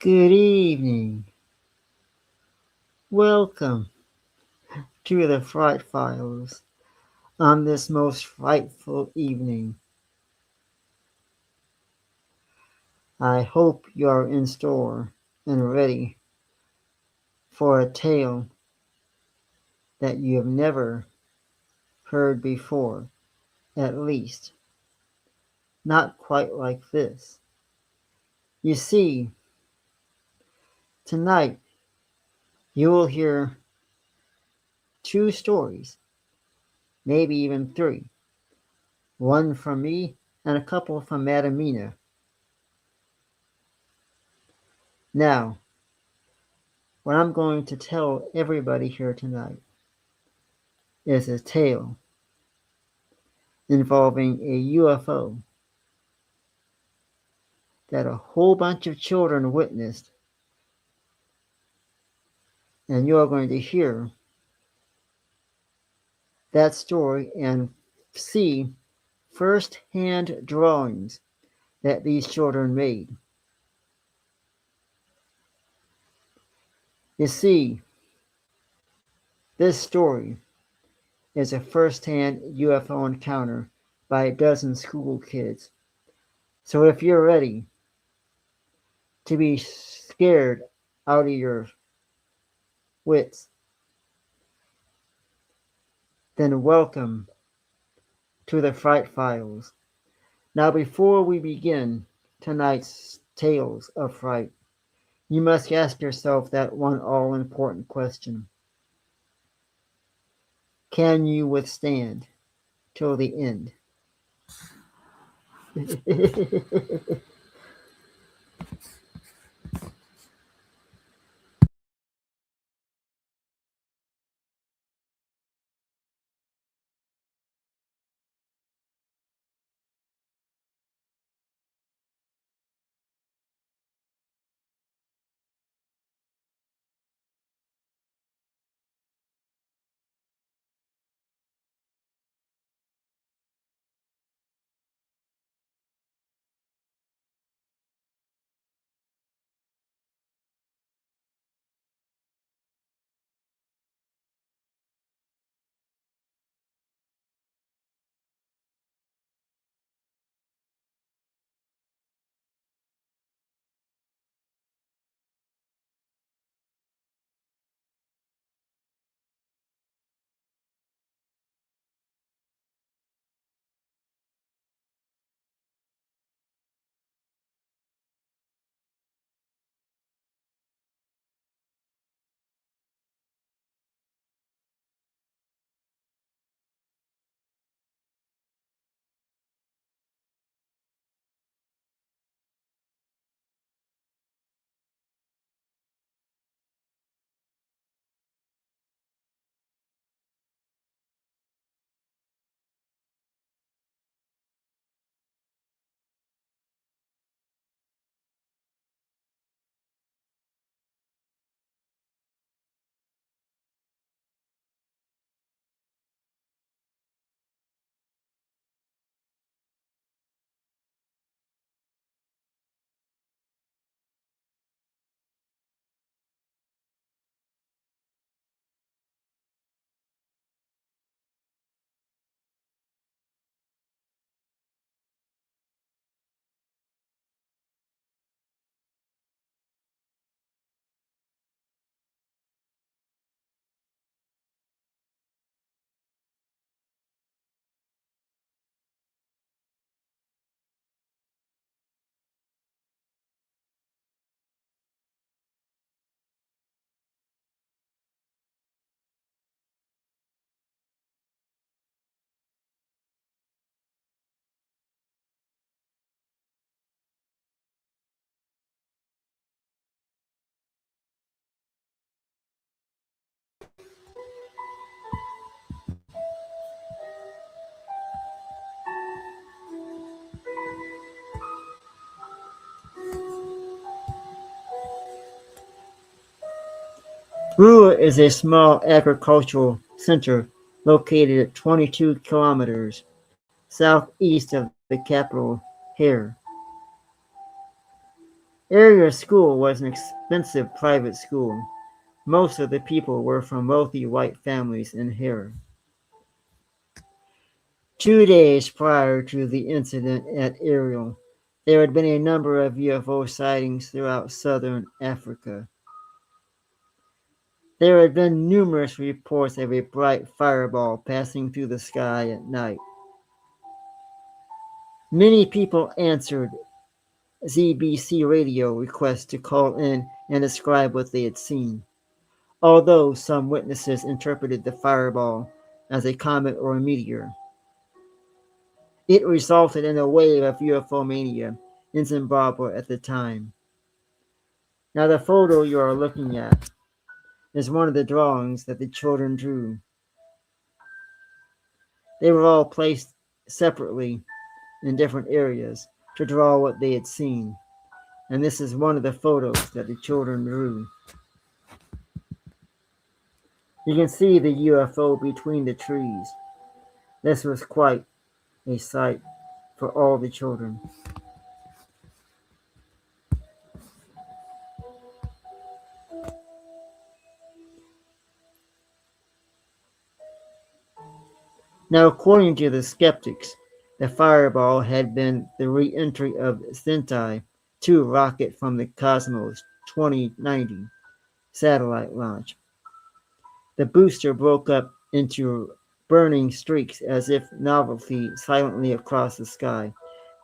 Good evening. Welcome to the Fright Files on this most frightful evening. I hope you are in store and ready for a tale that you have never heard before, at least not quite like this. You see, tonight you will hear two stories, maybe even three. One from me and a couple from Madamina. Now, what I'm going to tell everybody here tonight is a tale involving a UFO that a whole bunch of children witnessed, and you're going to hear that story and see first-hand drawings that these children made. You see, this story is a first-hand UFO encounter by a dozen school kids. So if you're ready to be scared out of your wits, then welcome to the Fright Files. Now, before we begin tonight's tales of fright, you must ask yourself that one all-important question. Can you withstand till the end? Brewer is a small agricultural center located at 22 kilometers southeast of the capital, Hare. Area School was an expensive private school. Most of the people were from wealthy white families in Harare. 2 days prior to the incident at Ariel, there had been a number of UFO sightings throughout southern Africa. There had been numerous reports of a bright fireball passing through the sky at night. Many people answered ZBC radio requests to call in and describe what they had seen, although some witnesses interpreted the fireball as a comet or a meteor. It resulted in a wave of UFO mania in Zimbabwe at the time. Now, the photo you are looking at is one of the drawings that the children drew. They were all placed separately in different areas to draw what they had seen, and this is one of the photos that the children drew. You can see the UFO between the trees. This was quite a sight for all the children. Now, according to the skeptics, the fireball had been the re-entry of Sentai 2 rocket from the Cosmos 2090 satellite launch. The booster broke up into burning streaks as if novelty silently across the sky,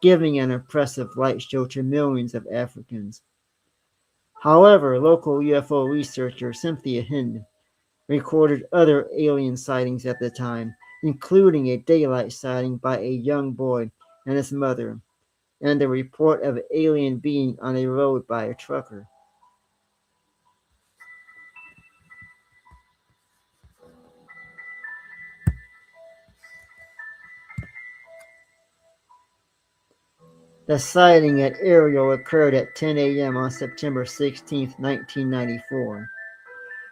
giving an impressive light show to millions of Africans. However, local UFO researcher Cynthia Hind recorded other alien sightings at the time, including a daylight sighting by a young boy and his mother, and a report of an alien being on a road by a trucker. The sighting at Ariel occurred at 10 a.m. on September 16, 1994,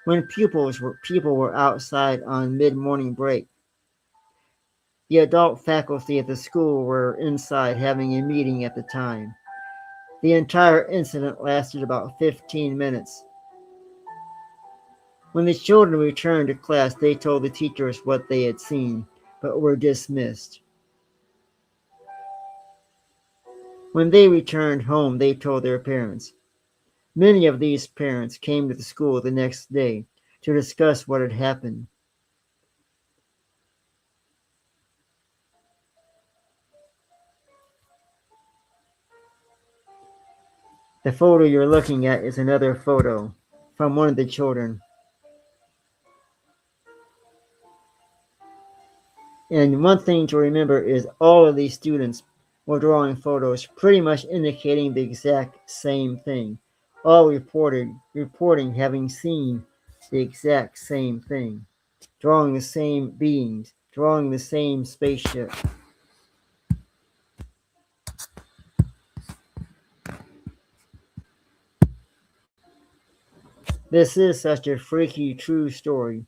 when people were outside on mid-morning break. The adult faculty at the school were inside having a meeting at the time. The entire incident lasted about 15 minutes. When the children returned to class, they told the teachers what they had seen, but were dismissed. When they returned home, they told their parents. Many of these parents came to the school the next day to discuss what had happened. The photo you're looking at is another photo from one of the children. And one thing to remember is all of these students were drawing photos pretty much indicating the exact same thing, all reporting having seen the exact same thing, drawing the same beings, drawing the same spaceship. This is such a freaky true story,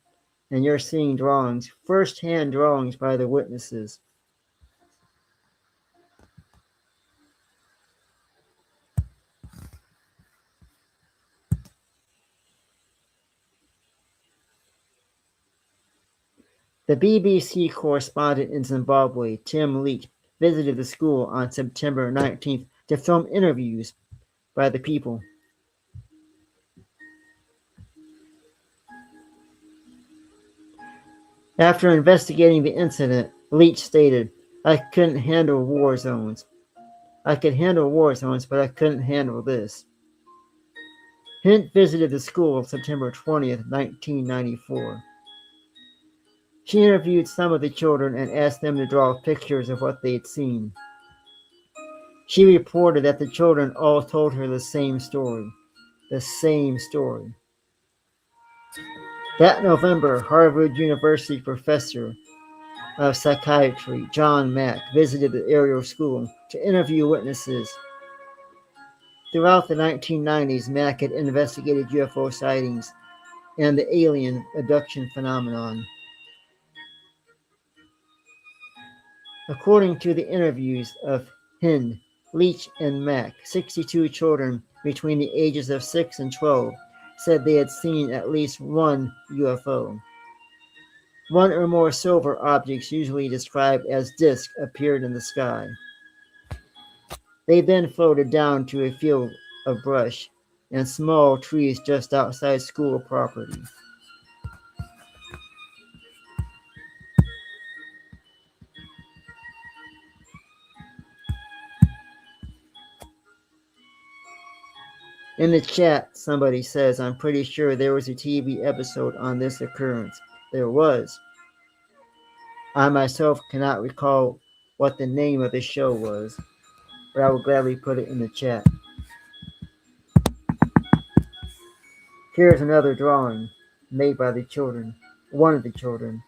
and you're seeing drawings, first-hand drawings by the witnesses. The BBC correspondent in Zimbabwe, Tim Leake, visited the school on September 19th to film interviews by the people. After investigating the incident, Leach stated, "I couldn't handle war zones. I could handle war zones, but I couldn't handle this." Hint visited the school September 20th, 1994. She interviewed some of the children and asked them to draw pictures of what they had seen. She reported that the children all told her the same story. The same story. That November, Harvard University professor of psychiatry, John Mack, visited the area school to interview witnesses. Throughout the 1990s, Mack had investigated UFO sightings and the alien abduction phenomenon. According to the interviews of Hind, Leach and Mack, 62 children between the ages of 6 and 12, said they had seen at least one UFO. One or more silver objects, usually described as discs, appeared in the sky. They then floated down to a field of brush and small trees just outside school property. In the chat, somebody says, I'm pretty sure there was a TV episode on this occurrence. There was. I myself cannot recall what the name of the show was, but I will gladly put it in the chat. Here's another drawing made by the children, one of the children.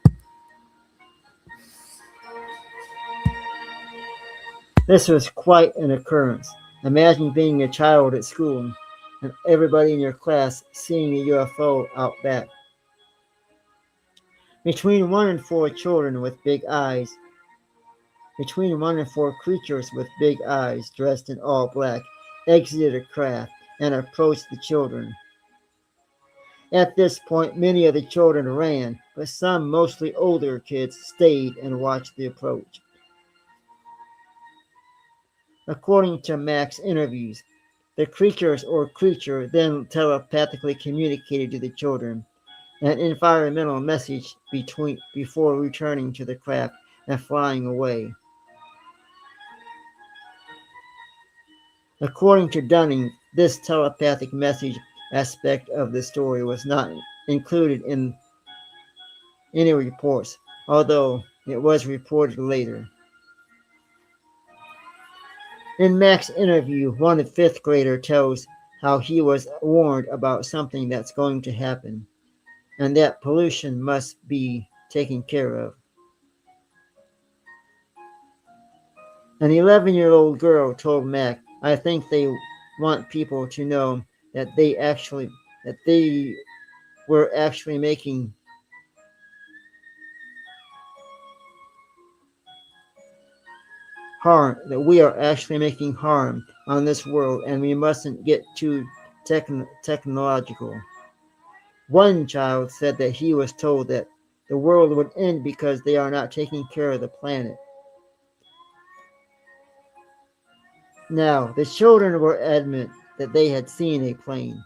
This was quite an occurrence. Imagine being a child at school and everybody in your class seeing a UFO out back. Between 1 and 4 children with big eyes, between 1 and 4 creatures with big eyes dressed in all black exited a craft and approached the children. At this point, many of the children ran, but some, mostly older kids, stayed and watched the approach. According to Mack's interviews, the creatures or creature then telepathically communicated to the children an environmental message before returning to the craft and flying away. According to Dunning, this telepathic message aspect of the story was not included in any reports, although it was reported later. In Mack's interview, one 5th grader tells how he was warned about something that's going to happen, and that pollution must be taken care of. An 11-year-old girl told Mack, I think they want people to know that they were actually making harm, that we are actually making harm on this world and we mustn't get too technological. One child said that he was told that the world would end because they are not taking care of the planet. Now, the children were adamant that they had seen a plane.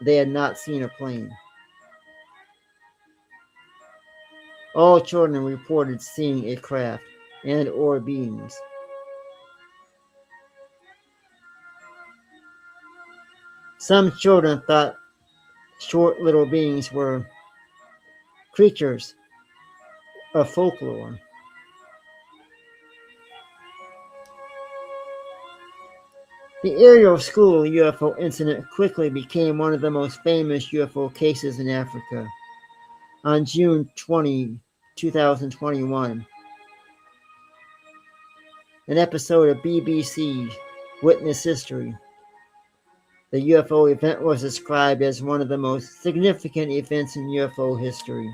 They had not seen a plane. All children reported seeing a craft and or beings. Some children thought short little beings were creatures of folklore. The Ariel School UFO incident quickly became one of the most famous UFO cases in Africa. On June 20, 2021, an episode of BBC Witness History, the UFO event was described as one of the most significant events in UFO history.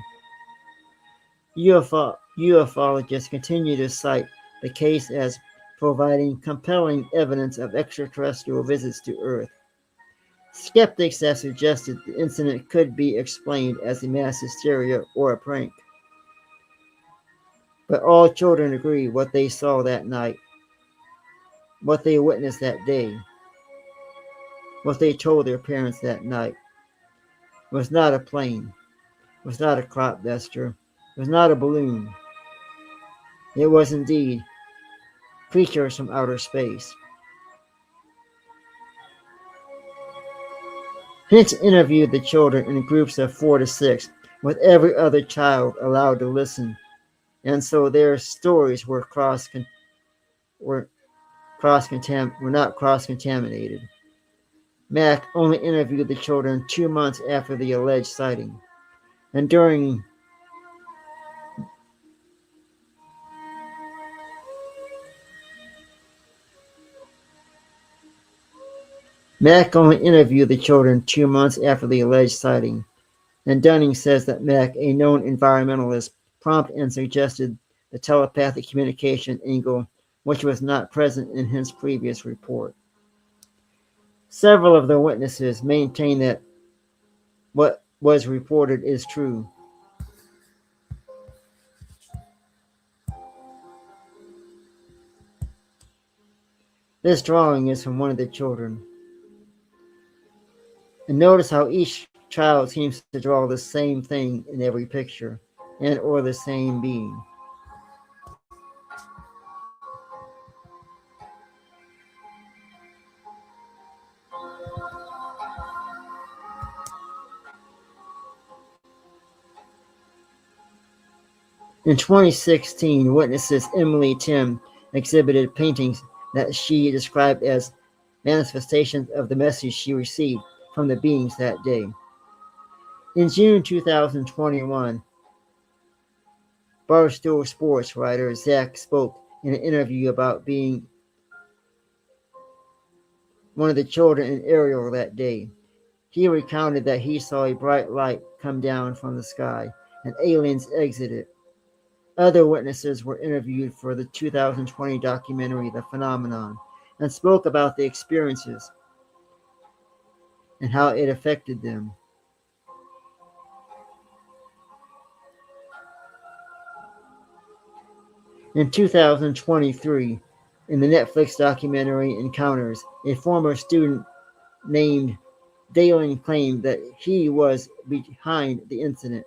UFologists continue to cite the case as providing compelling evidence of extraterrestrial visits to Earth. Skeptics have suggested the incident could be explained as a mass hysteria or a prank. But all children agree what they saw that night, what they witnessed that day, what they told their parents that night, was not a plane, was not a crop duster, was not a balloon. It was indeed creatures from outer space. Hinch interviewed the children in groups of 4 to 6, with every other child allowed to listen, and so their stories were not cross-contaminated. Mack only interviewed the children 2 months after the alleged sighting, and during Mack only interviewed the children 2 months after the alleged sighting, and Dunning says that Mack, a known environmentalist, prompted and suggested the telepathic communication angle which was not present in his previous report. Several of the witnesses maintain that what was reported is true. This drawing is from one of the children. And notice how each child seems to draw the same thing in every picture, and or the same being. In 2016, witnesses Emily Tim exhibited paintings that she described as manifestations of the message she received from the beings that day. In June 2021, Barstool Sports writer Zach spoke in an interview about being one of the children in Ariel that day. He recounted that he saw a bright light come down from the sky and aliens exited. Other witnesses were interviewed for the 2020 documentary The Phenomenon and spoke about the experiences and how it affected them. In 2023, in the Netflix documentary Encounters, a former student named Dalen claimed that he was behind the incident.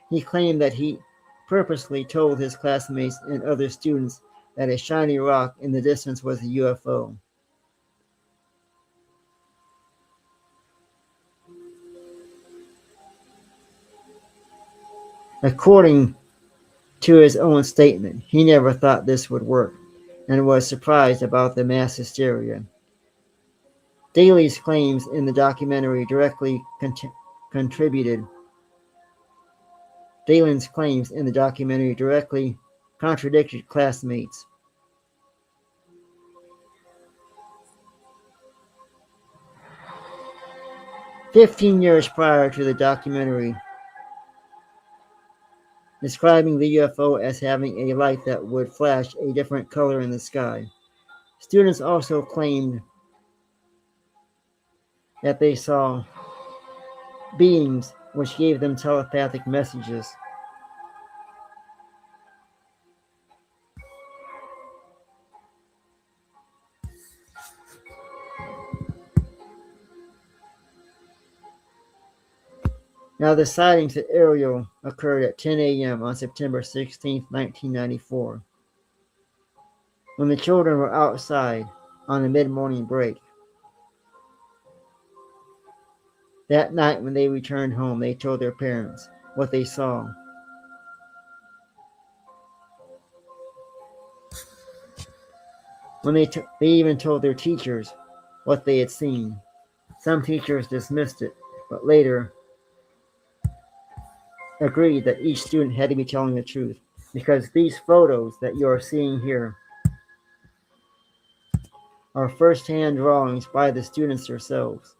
He claimed that he purposely told his classmates and other students that a shiny rock in the distance was a UFO. According to his own statement, he never thought this would work and was surprised about the mass hysteria. Daly's claims in the documentary directly contributed. Dalen's claims in the documentary directly contradicted classmates. "15 years prior to the documentary, describing the UFO as having a light that would flash a different color in the sky. Students also claimed that they saw beings which gave them telepathic messages. Now, the sightings at Ariel occurred at 10 a.m. on September 16, 1994, when the children were outside on a mid-morning break. That night, when they returned home, they told their parents what they saw. They even told their teachers what they had seen. Some teachers dismissed it, but later agreed that each student had to be telling the truth, because these photos that you are seeing here are first-hand drawings by the students themselves.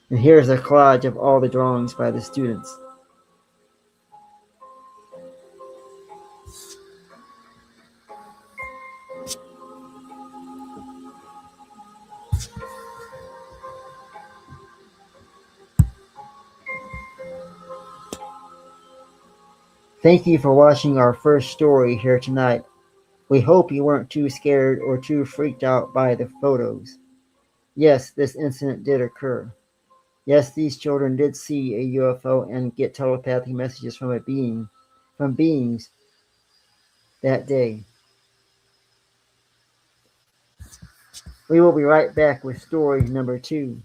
And here's a collage of all the drawings by the students. Thank you for watching our first story here tonight. We hope you weren't too scared or too freaked out by the photos. Yes, this incident did occur. Yes, these children did see a UFO and get telepathic messages from beings that day. We will be right back with story number 2.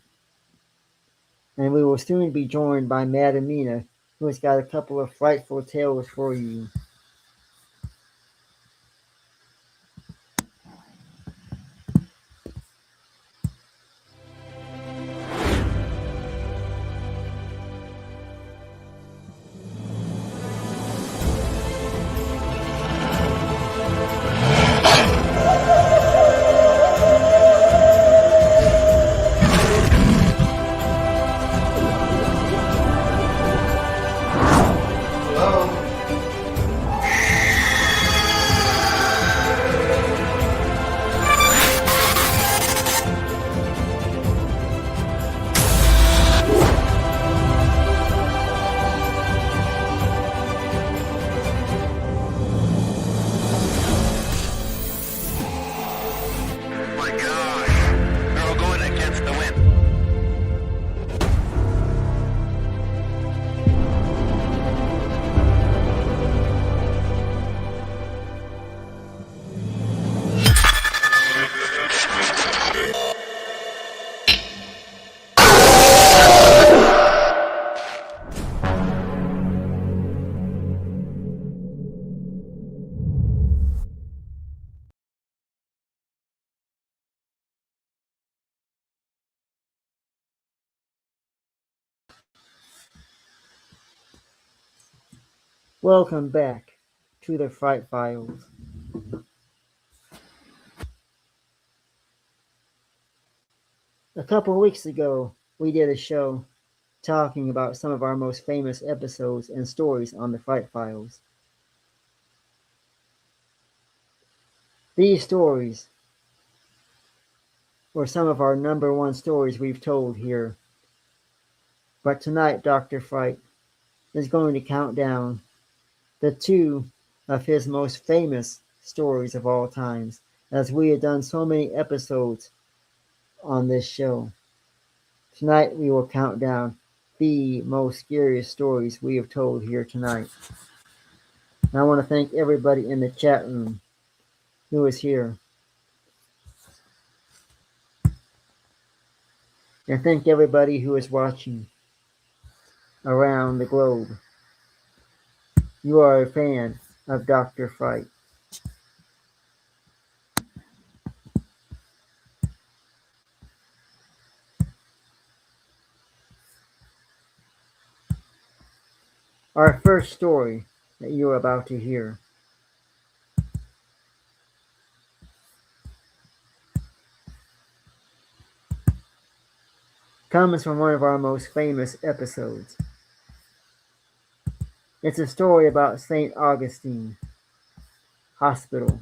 And we will soon be joined by Madam Mina, who has got a couple of frightful tales for you. Welcome back to the Fright Files. A couple weeks ago, we did a show talking about some of our most famous episodes and stories on the Fright Files. These stories were some of our number one stories we've told here. But tonight, Dr. Fright is going to count down the two of his most famous stories of all times, as we have done so many episodes on this show. Tonight we will count down the most scariest stories we have told here tonight. And I want to thank everybody in the chat room who is here. And thank everybody who is watching around the globe. You are a fan of Dr. Fright. Our first story that you are about to hear comes from one of our most famous episodes. It's a story about St. Augustine Hospital.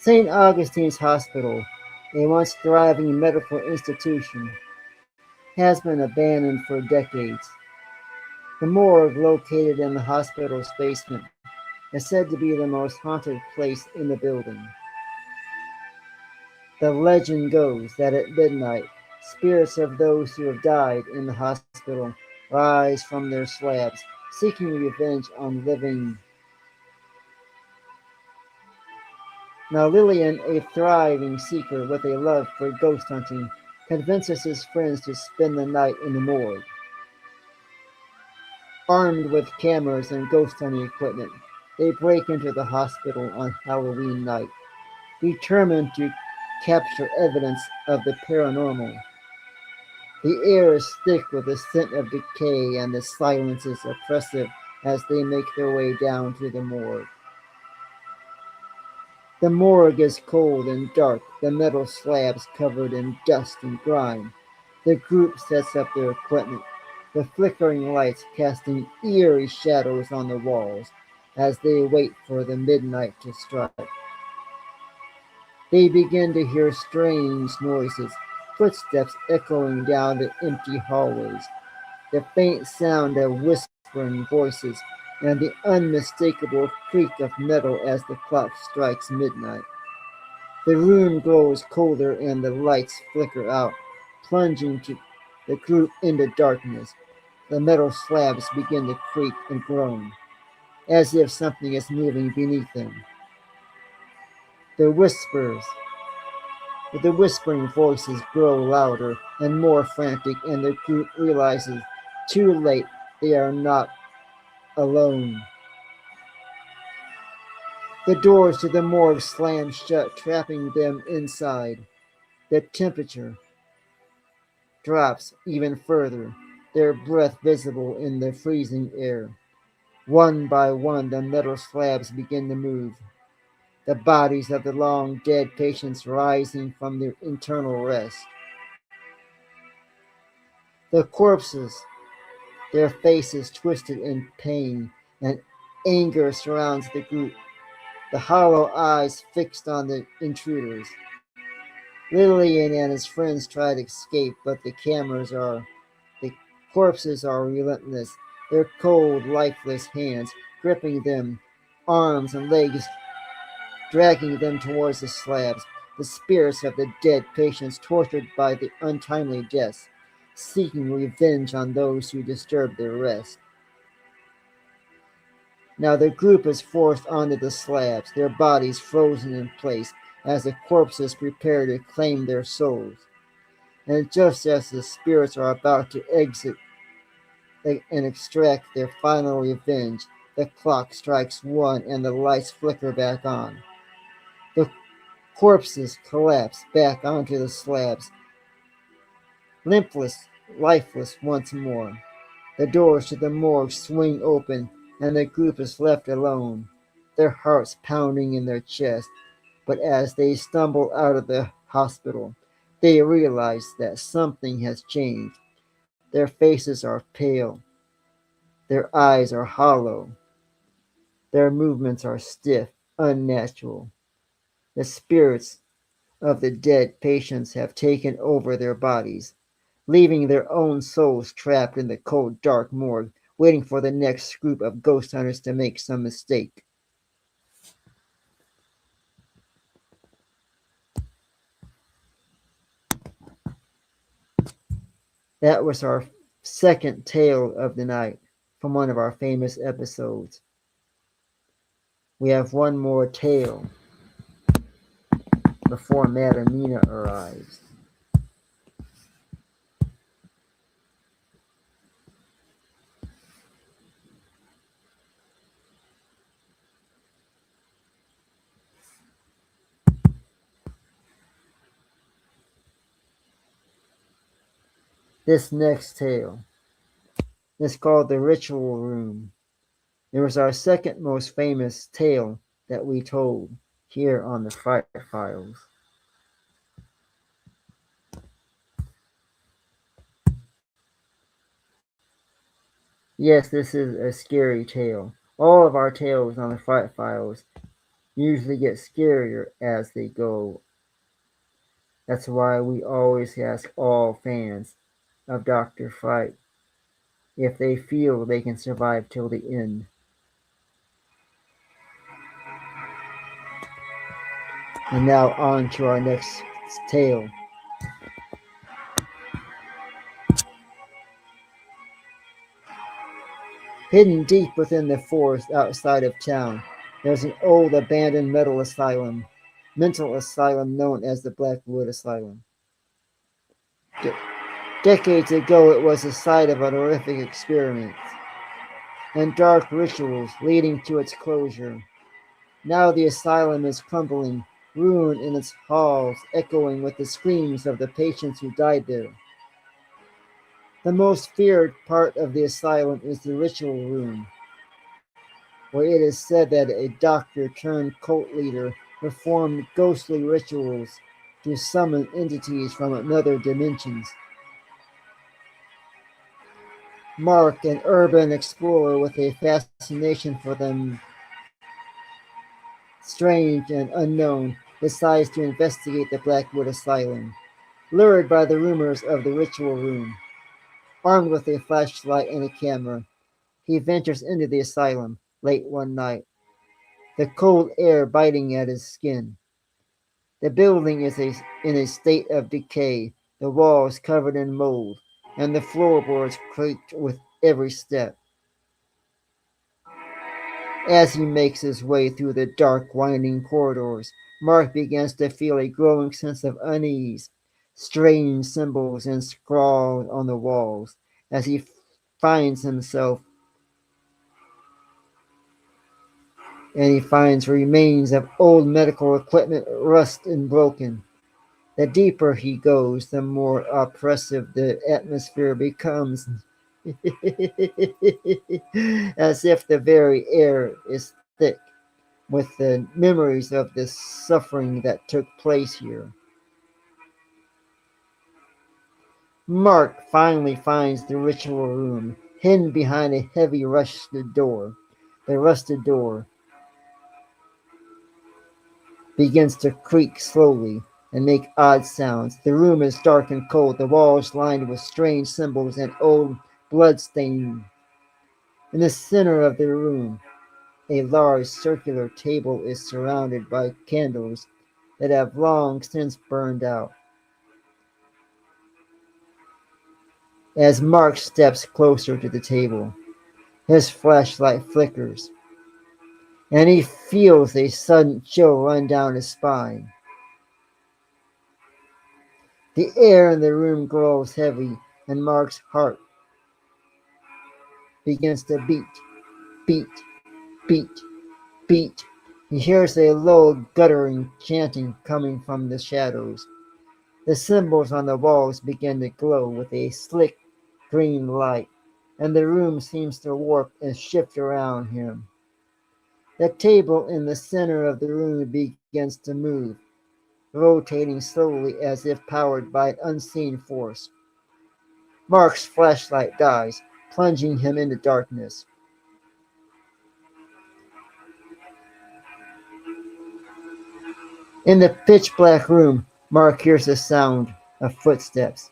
St. Augustine's Hospital, a once thriving medical institution, has been abandoned for decades. The morgue located in the hospital's basement is said to be the most haunted place in the building. The legend goes that at midnight, spirits of those who have died in the hospital rise from their slabs, seeking revenge on living. Now Lillian, a thriving seeker with a love for ghost hunting, convinces his friends to spend the night in the morgue. Armed with cameras and ghost hunting equipment, they break into the hospital on Halloween night, determined to capture evidence of the paranormal. The air is thick with the scent of decay, and the silence is oppressive as they make their way down to the morgue. The morgue is cold and dark, the metal slabs covered in dust and grime. The group sets up their equipment, the flickering lights casting eerie shadows on the walls as they wait for the midnight to strike. They begin to hear strange noises, footsteps echoing down the empty hallways, the faint sound of whispering voices, and the unmistakable creak of metal as the clock strikes midnight. The room grows colder and the lights flicker out, plunging the group into darkness. The metal slabs begin to creak and groan, as if something is moving beneath them. The whispers, the whispering voices grow louder and more frantic, and the group realizes too late they are not alone. The doors to the morgue slam shut, trapping them inside. The temperature drops even further, their breath visible in the freezing air. One by one, the metal slabs begin to move, the bodies of the long dead patients rising from their internal rest. The corpses, their faces twisted in pain, and anger surrounds the group, the hollow eyes fixed on the intruders. Lillian and his friends try to escape, but the Corpses are relentless, their cold, lifeless hands gripping them, arms and legs dragging them towards the slabs, the spirits of the dead patients tortured by the untimely deaths, seeking revenge on those who disturbed their rest. Now the group is forced onto the slabs, their bodies frozen in place as the corpses prepare to claim their souls. And just as the spirits are about to exit and extract their final revenge, the clock strikes one and the lights flicker back on. The corpses collapse back onto the slabs, limpless, lifeless once more. The doors to the morgue swing open, and the group is left alone, their hearts pounding in their chests. But as they stumble out of the hospital, they realize that something has changed. Their faces are pale, their eyes are hollow, their movements are stiff, unnatural. The spirits of the dead patients have taken over their bodies, leaving their own souls trapped in the cold, dark morgue, waiting for the next group of ghost hunters to make some mistake. That was our second tale of the night from one of our famous episodes. We have one more tale before Madamina arrives. This next tale is called The Ritual Room. It was our second most famous tale that we told here on the Fright Files. Yes, this is a scary tale. All of our tales on the Fright Files usually get scarier as they go. That's why we always ask all fans of Dr. Fright if they feel they can survive till the end. And now on to our next tale. Hidden deep within the forest outside of town, there's an old abandoned mental asylum known as the Blackwood Asylum. Decades ago, it was the site of an horrific experiment and dark rituals leading to its closure. Now the asylum is crumbling, ruin in its halls echoing with the screams of the patients who died there. The most feared part of the asylum is the ritual room, where it is said that a doctor turned cult leader performed ghostly rituals to summon entities from another dimensions. Mark, an urban explorer with a fascination for the strange and unknown, decides to investigate the Blackwood Asylum, lured by the rumors of the ritual room. Armed with a flashlight and a camera, he ventures into the asylum late one night, the cold air biting at his skin. The building is in a state of decay, the walls covered in mold, and the floorboards creaked with every step. As he makes his way through the dark, winding corridors, Mark begins to feel a growing sense of unease. Strange symbols and scrawls on the walls as he finds himself and he finds remains of old medical equipment rust and broken. The deeper he goes, the more oppressive the atmosphere becomes, as if the very air is thick with the memories of the suffering that took place here. Mark finally finds the ritual room, hidden behind a heavy rusted door. The rusted door begins to creak slowly and make odd sounds. The room is dark and cold, the walls lined with strange symbols and old blood-stained. In the center of the room, a large circular table is surrounded by candles that have long since burned out. As Mark steps closer to the table, his flashlight flickers, and he feels a sudden chill run down his spine. The air in the room grows heavy, and Mark's heart begins to beat, beat, beat, beat. He hears a low, guttering chanting coming from the shadows. The symbols on the walls begin to glow with a slick green light, and the room seems to warp and shift around him. The table in the center of the room begins to move, rotating slowly as if powered by an unseen force. Mark's flashlight dies, plunging him into darkness. In the pitch-black room, Mark hears the sound of footsteps.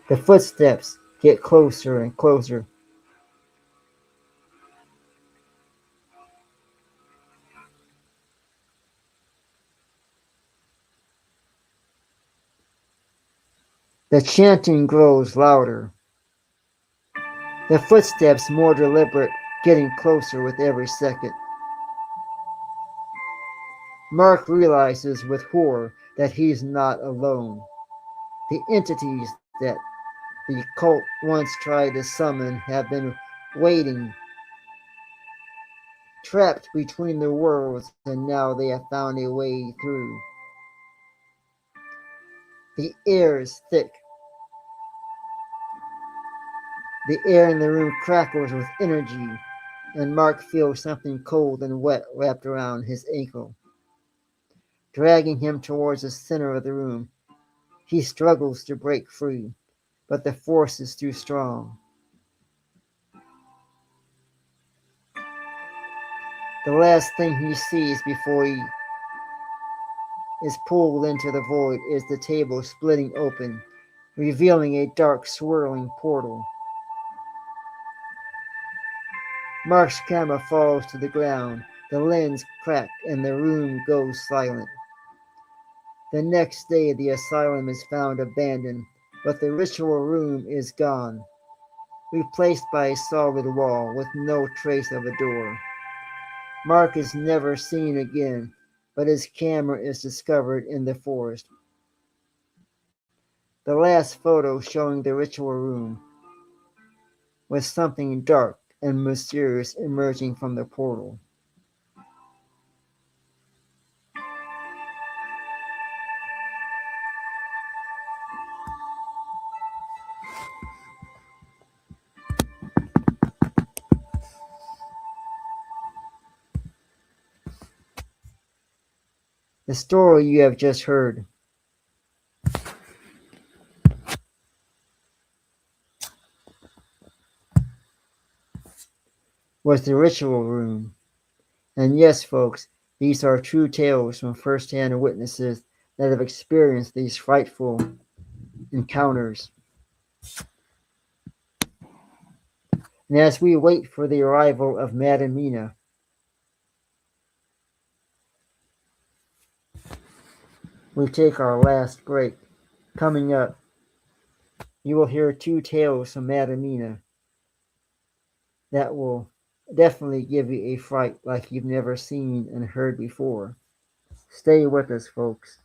The footsteps get closer and closer. The chanting grows louder. The footsteps more deliberate, getting closer with every second. Mark realizes with horror that he's not alone. The entities that the cult once tried to summon have been waiting, trapped between the worlds, and now they have found a way through. The air is thick. The air in the room crackles with energy, and Mark feels something cold and wet wrapped around his ankle, dragging him towards the center of the room. He struggles to break free, but the force is too strong. The last thing he sees before he is pulled into the void is the table splitting open, revealing a dark, swirling portal. Mark's camera falls to the ground, the lens cracks, and the room goes silent. The next day, the asylum is found abandoned, but the ritual room is gone, replaced by a solid wall with no trace of a door. Mark is never seen again, but his camera is discovered in the forest. The last photo showing the ritual room, with something dark and mysterious emerging from the portal. The story you have just heard was The Ritual Room. And yes, folks, these are true tales from first-hand witnesses that have experienced these frightful encounters. And as we wait for the arrival of Madam Mina, we take our last break. Coming up, you will hear two tales from Madam Mina that will definitely give you a fright like you've never seen and heard before. Stay with us, folks.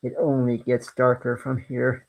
It only gets darker from here.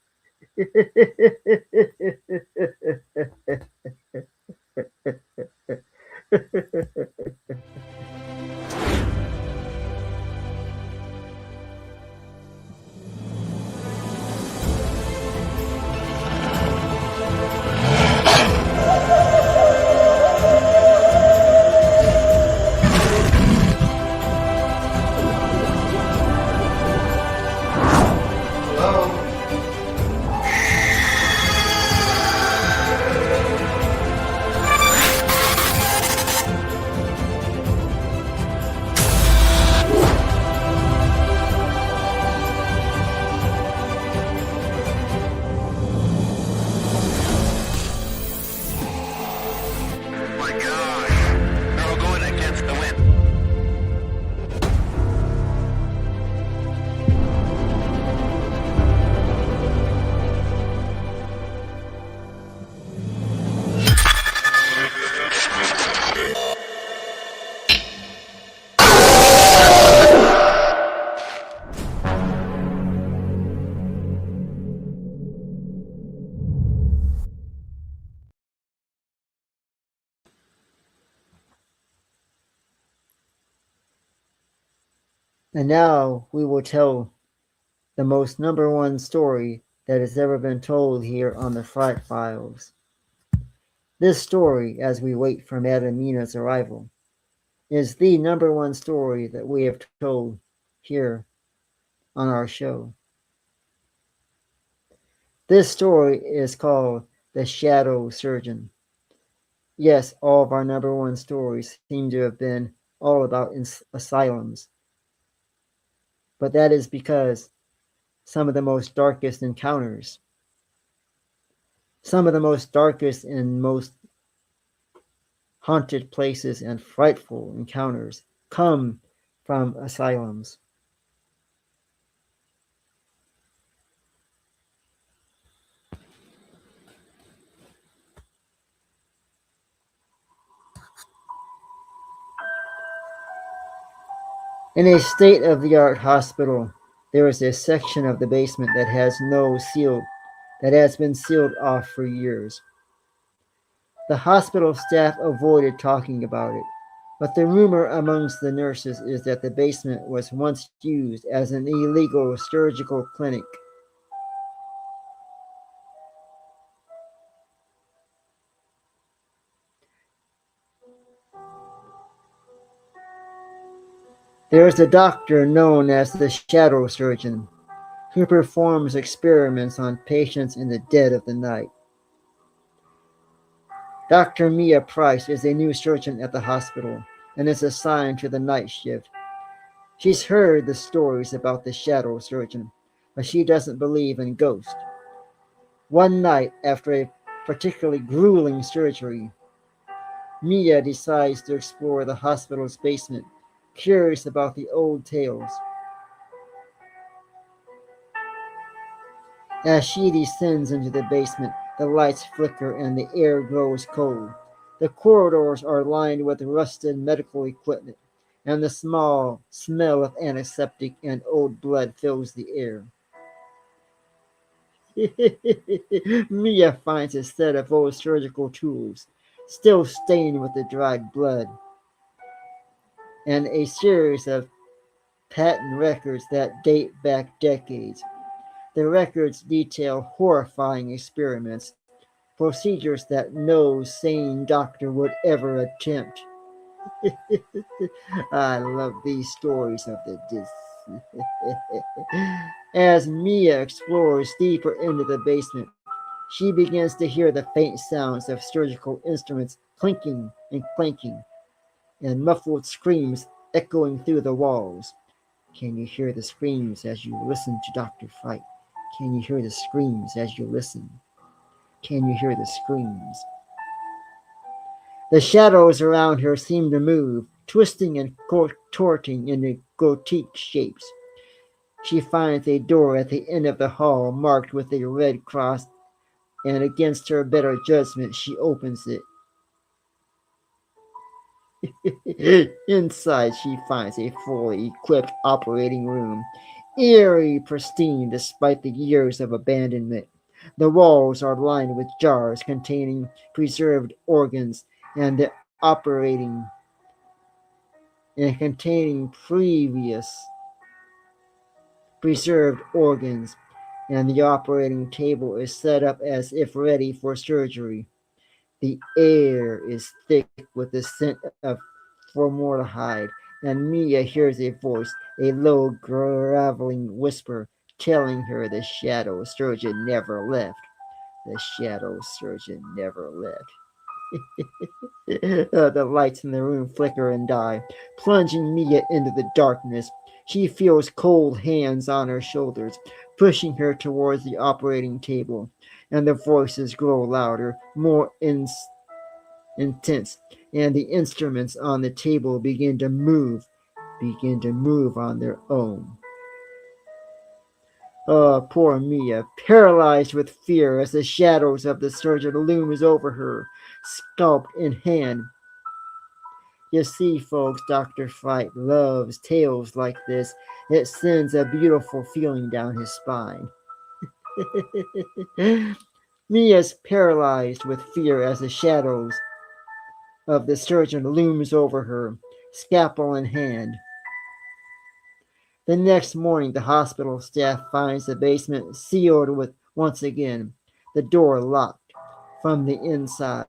And now we will tell the most number one story that has ever been told here on the Fright Files. This story, as we wait for Madame Mina's arrival, is the number one story that we have told here on our show. This story is called The Shadow Surgeon. Yes, all of our number one stories seem to have been all about asylums. But that is because some of the most darkest encounters, some of the most darkest and most haunted places and frightful encounters come from asylums. In a state-of-the-art hospital, there is a section of the basement that has been sealed off for years. The hospital staff avoided talking about it, but the rumor amongst the nurses is that the basement was once used as an illegal surgical clinic. There is a doctor known as the shadow surgeon who performs experiments on patients in the dead of the night. Dr. Mia Price is a new surgeon at the hospital and is assigned to the night shift. She's heard the stories about the shadow surgeon, but she doesn't believe in ghosts. One night, after a particularly grueling surgery, Mia decides to explore the hospital's basement, curious about the old tales. As she descends into the basement, the lights flicker and the air grows cold. The corridors are lined with rusted medical equipment, and the small smell of antiseptic and old blood fills the air. Mia finds a set of old surgical tools, still stained with the dried blood, and a series of patent records that date back decades. The records detail horrifying experiments, procedures that no sane doctor would ever attempt. I love these stories of the As Mia explores deeper into the basement, she begins to hear the faint sounds of surgical instruments clinking and clanking, and muffled screams echoing through the walls. Can you hear the screams as you listen to Dr. Fright? Can you hear the screams as you listen? Can you hear the screams? The shadows around her seem to move, twisting and contorting into grotesque shapes. She finds a door at the end of the hall marked with a red cross, and against her better judgment, she opens it. Inside, she finds a fully equipped operating room, eerie pristine despite the years of abandonment. The walls are lined with jars containing preserved organs, and the operating and containing previous preserved organs, and the operating table is set up as if ready for surgery. The air is thick with the scent of formaldehyde, and Mia hears a voice, a low, graveling whisper, telling her the shadow surgeon never left. The shadow surgeon never left. The lights in the room flicker and die, plunging Mia into the darkness. She feels cold hands on her shoulders, pushing her towards the operating table, and the voices grow louder, more intense, and the instruments on the table begin to move on their own. Oh, poor Mia, paralyzed with fear as the shadows of the surgeon looms over her, scalp in hand. You see, folks, Dr. Fright loves tales like this. It sends a beautiful feeling down his spine. Mia's paralyzed with fear as the shadows of the surgeon looms over her, scalpel in hand. The next morning, the hospital staff finds the basement sealed with, once again, the door locked from the inside.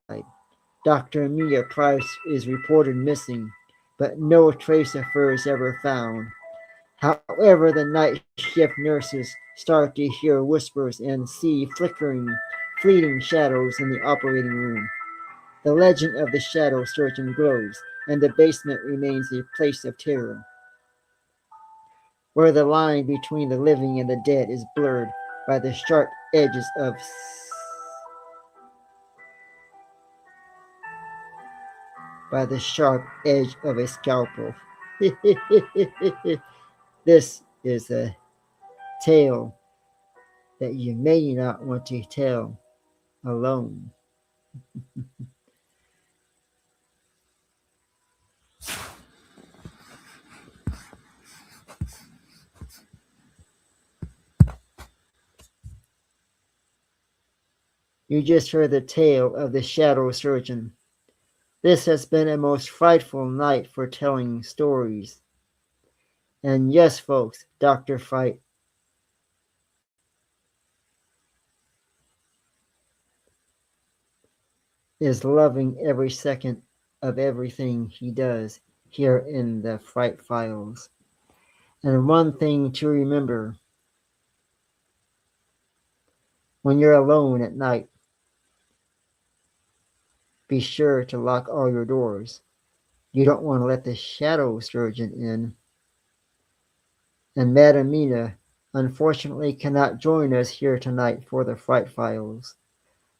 Dr. Mia Price is reported missing, but no trace of her is ever found. However, the night shift nurses start to hear whispers and see flickering, fleeting shadows in the operating room. The legend of the shadow surgeon grows, and the basement remains a place of terror, where the line between the living and the dead is blurred by the sharp edges of by the sharp edge of a scalpel. This is a tale that you may not want to tell alone. You just heard the tale of the shadow surgeon. This has been a most frightful night for telling stories. And yes, folks, Dr. Fright is loving every second of everything he does here in the Fright Files. And one thing to remember when you're alone at night, be sure to lock all your doors. You don't want to let the shadow surgeon in. And Madam Mina unfortunately cannot join us here tonight for the Fright Files.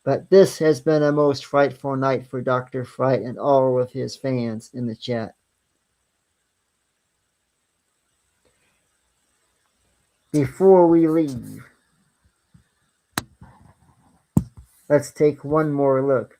But this has been a most frightful night for Dr. Fright and all of his fans in the chat. Before we leave, let's take one more look.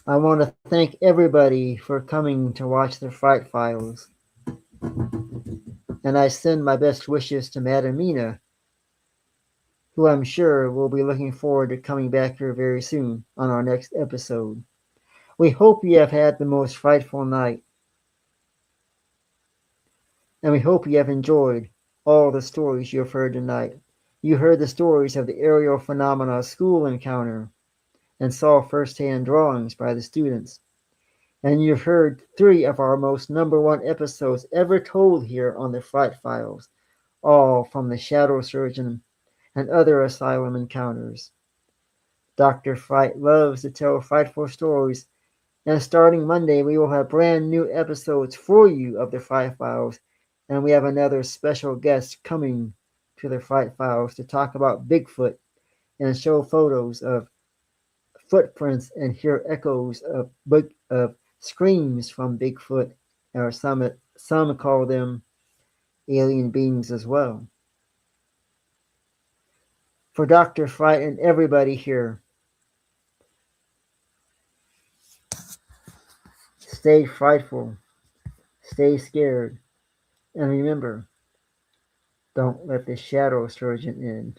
I want to thank everybody for coming to watch the Fright Files. And I send my best wishes to Madam Mina, who I'm sure will be looking forward to coming back here very soon on our next episode. We hope you have had the most frightful night, and we hope you have enjoyed all the stories you have heard tonight. You heard the stories of the aerial phenomena school encounter, and saw firsthand drawings by the students. And you've heard 3 of our most #1 episodes ever told here on the Fright Files, all from the Shadow Surgeon and other asylum encounters. Dr. Fright loves to tell frightful stories, and starting Monday we will have brand new episodes for you of the Fright Files, and we have another special guest coming to the Fright Files to talk about Bigfoot and show photos of footprints and hear echoes of screams from Bigfoot, or some call them alien beings as well. For Dr. Fright and everybody here, stay frightful, stay scared, and remember, don't let the shadow surgeon in.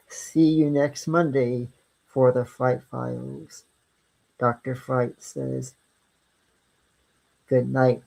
See you next Monday for the Fright Files. Dr. Fright says good night.